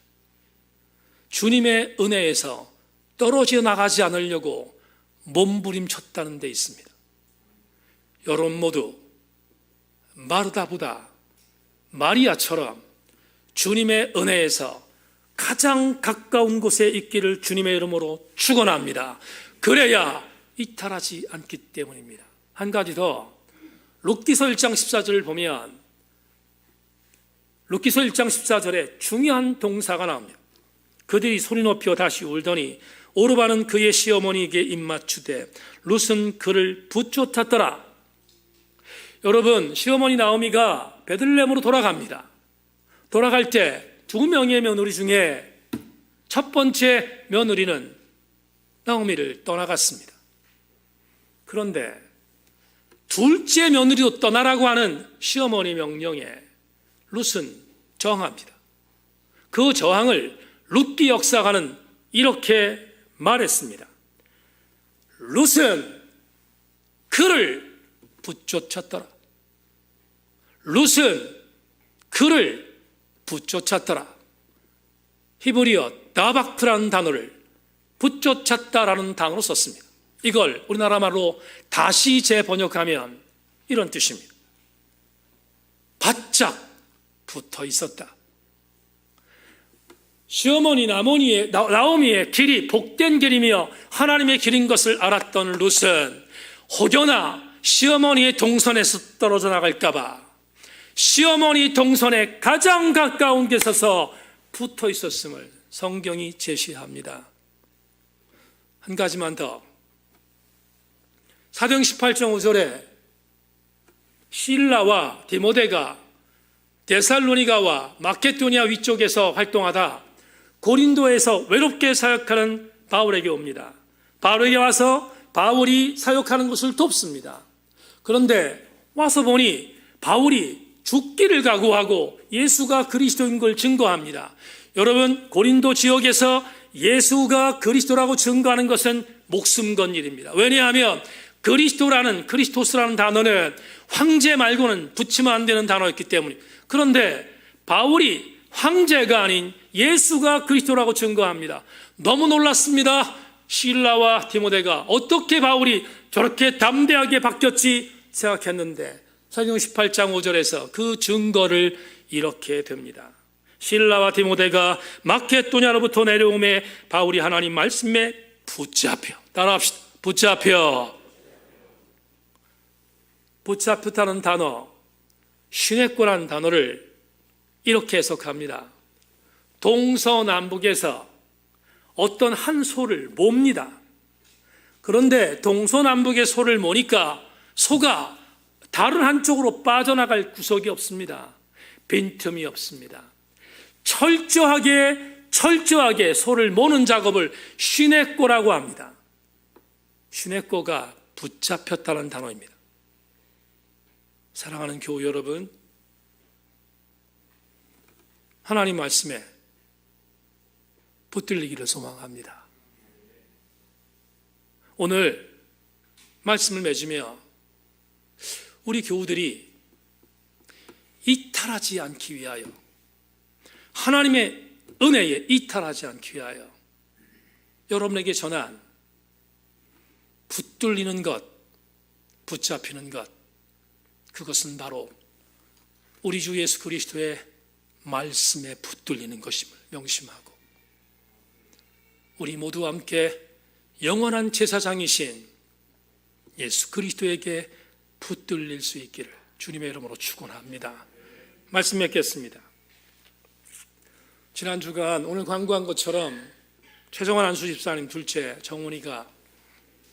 Speaker 1: 주님의 은혜에서 떨어져 나가지 않으려고 몸부림쳤다는 데 있습니다. 여러분 모두 마르다보다 마리아처럼 주님의 은혜에서 가장 가까운 곳에 있기를 주님의 이름으로 축원합니다. 그래야 이탈하지 않기 때문입니다. 한 가지 더, 룻기서 1장 14절을 보면 룻기서 1장 14절에 중요한 동사가 나옵니다. 그들이 소리 높여 다시 울더니 오르바는 그의 시어머니에게 입맞추되 룻은 그를 붙쫓았더라. 여러분, 시어머니 나오미가 베들레헴으로 돌아갑니다. 돌아갈 때 두 명의 며느리 중에 첫 번째 며느리는 나오미를 떠나갔습니다. 그런데 둘째 며느리도 떠나라고 하는 시어머니 명령에 룻은 저항합니다. 그 저항을 룻기 역사가는 이렇게 말했습니다. 룻은 그를 붙쫓았더라. 룻은 그를 붙쫓았더라. 히브리어 다박트라는 단어를 붙쫓았다라는 단어로 썼습니다. 이걸 우리나라 말로 다시 재번역하면 이런 뜻입니다. 바짝 붙어 있었다. 시어머니 나오미의 길이 복된 길이며 하나님의 길인 것을 알았던 룻은 혹여나 시어머니의 동선에서 떨어져 나갈까봐 시어머니 동선에 가장 가까운 데 서서 붙어 있었음을 성경이 제시합니다. 한 가지만 더, 사도행 18장 5절에 실라와 디모데가 데살로니가와 마케도니아 위쪽에서 활동하다 고린도에서 외롭게 사역하는 바울에게 옵니다. 바울에게 와서 바울이 사역하는 것을 돕습니다. 그런데 와서 보니 바울이 죽기를 각오하고 예수가 그리스도인 걸 증거합니다. 여러분, 고린도 지역에서 예수가 그리스도라고 증거하는 것은 목숨 건 일입니다. 왜냐하면 그리스토스라는 단어는 황제 말고는 붙이면 안 되는 단어였기 때문에. 그런데 바울이 황제가 아닌 예수가 그리스도라고 증거합니다. 너무 놀랐습니다. 실라와 디모데가 어떻게 바울이 저렇게 담대하게 바뀌었지 생각했는데 사도행 18장 5절에서 그 증거를 이렇게 듭니다. 실라와 디모데가 마케도냐로부터 내려오매 바울이 하나님 말씀에 붙잡혀, 따라합시다. 붙잡혔다는 단어, 시내꼬라는 단어를 이렇게 해석합니다. 동서남북에서 어떤 한 소를 몹니다. 그런데 동서남북의 소를 모니까 소가 다른 한쪽으로 빠져나갈 구석이 없습니다. 빈틈이 없습니다. 철저하게 소를 모는 작업을 시내꼬라고 합니다. 시내꼬가 붙잡혔다는 단어입니다. 사랑하는 교우 여러분, 하나님 말씀에 붙들리기를 소망합니다. 오늘 말씀을 맺으며 우리 교우들이 이탈하지 않기 위하여, 하나님의 은혜에 이탈하지 않기 위하여 여러분에게 전한 붙들리는 것, 붙잡히는 것, 그것은 바로 우리 주 예수 그리스도의 말씀에 붙들리는 것임을 명심하고 우리 모두 함께 영원한 제사장이신 예수 그리스도에게 붙들릴 수 있기를 주님의 이름으로 축원합니다. 말씀 맺겠습니다. 지난 주간 오늘 광고한 것처럼 최정환 안수 집사님 둘째 정훈이가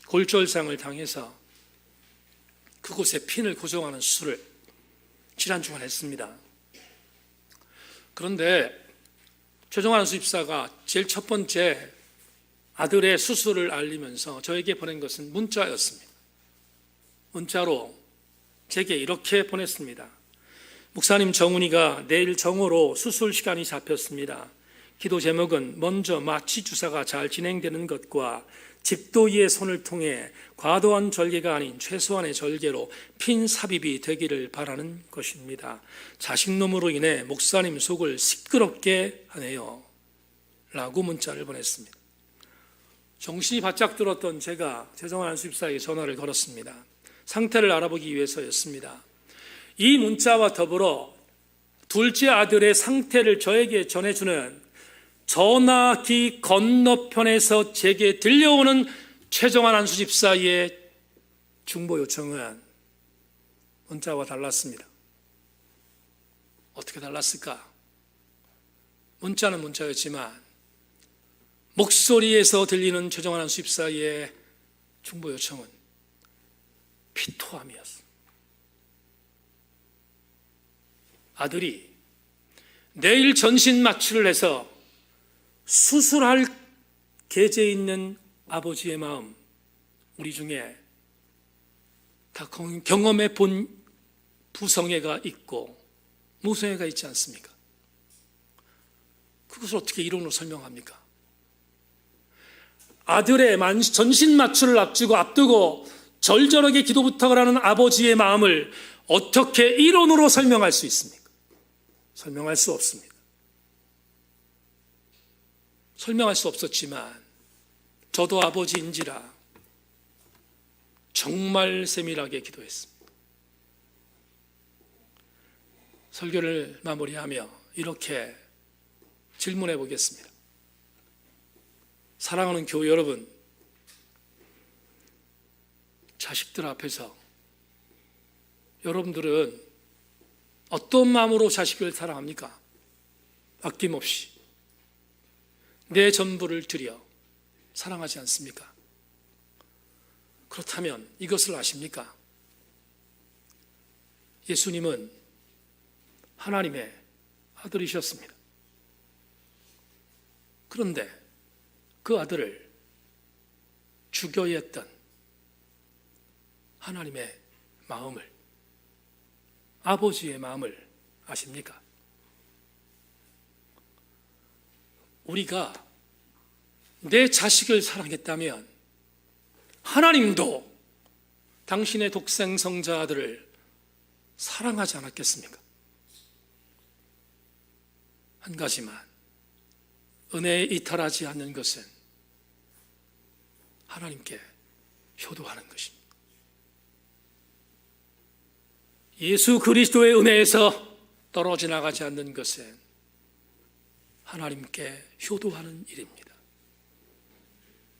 Speaker 1: 골절상을 당해서 그곳에 핀을 고정하는 수술을 지난 주간 했습니다. 그런데 최정환 안수 집사가 제일 첫 번째 아들의 수술을 알리면서 저에게 보낸 것은 문자였습니다. 문자로 제게 이렇게 보냈습니다. 목사님, 정훈이가 내일 정오로 수술 시간이 잡혔습니다. 기도 제목은 먼저 마취 주사가 잘 진행되는 것과 집도이의 손을 통해 과도한 절개가 아닌 최소한의 절개로 핀 삽입이 되기를 바라는 것입니다. 자식놈으로 인해 목사님 속을 시끄럽게 하네요 라고 문자를 보냈습니다. 정신이 바짝 들었던 제가 최정환 안수집사에게 전화를 걸었습니다. 상태를 알아보기 위해서였습니다. 이 문자와 더불어 둘째 아들의 상태를 저에게 전해주는 전화기 건너편에서 제게 들려오는 최정환 안수집사의 중보 요청은 문자와 달랐습니다. 어떻게 달랐을까? 문자는 문자였지만 목소리에서 들리는 최정환 안수집사의 중보 요청은 피토함이었습니다. 아들이 내일 전신 마취를 해서 수술할 계제 있는 아버지의 마음, 우리 중에 다 경험해 본 부성애가 있고 무성애가 있지 않습니까? 그것을 어떻게 이론으로 설명합니까? 아들의 전신 마취를 앞두고 절절하게 기도 부탁을 하는 아버지의 마음을 어떻게 이론으로 설명할 수 있습니까? 설명할 수 없습니다. 설명할 수 없었지만 저도 아버지인지라 정말 세밀하게 기도했습니다. 설교를 마무리하며 이렇게 질문해 보겠습니다. 사랑하는 교우 여러분, 자식들 앞에서 여러분들은 어떤 마음으로 자식을 사랑합니까? 아낌없이 내 전부를 들여 사랑하지 않습니까? 그렇다면 이것을 아십니까? 예수님은 하나님의 아들이셨습니다. 그런데 그 아들을 죽여야 했던 하나님의 마음을, 아버지의 마음을 아십니까? 우리가 내 자식을 사랑했다면 하나님도 당신의 독생성자 아들을 사랑하지 않았겠습니까? 한 가지만, 은혜에 이탈하지 않는 것은 하나님께 효도하는 것입니다. 예수 그리스도의 은혜에서 떨어져 나가지 않는 것은 하나님께 효도하는 일입니다.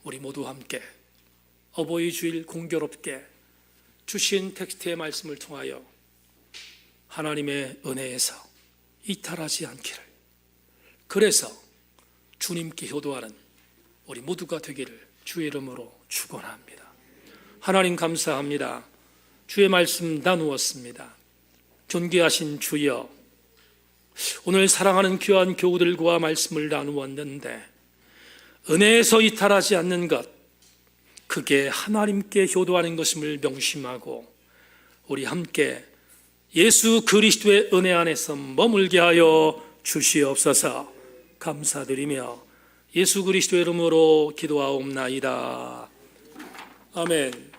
Speaker 1: 우리 모두 함께 어버이 주일 공교롭게 주신 텍스트의 말씀을 통하여 하나님의 은혜에서 이탈하지 않기를, 그래서 주님께 효도하는 우리 모두가 되기를 주의 이름으로 축원합니다. 하나님 감사합니다. 주의 말씀 나누었습니다. 존귀하신 주여, 오늘 사랑하는 귀한 교우들과 말씀을 나누었는데 은혜에서 이탈하지 않는 것, 그게 하나님께 효도하는 것임을 명심하고 우리 함께 예수 그리스도의 은혜 안에서 머물게 하여 주시옵소서. 감사드리며 예수 그리스도의 이름으로 기도하옵나이다. 아멘.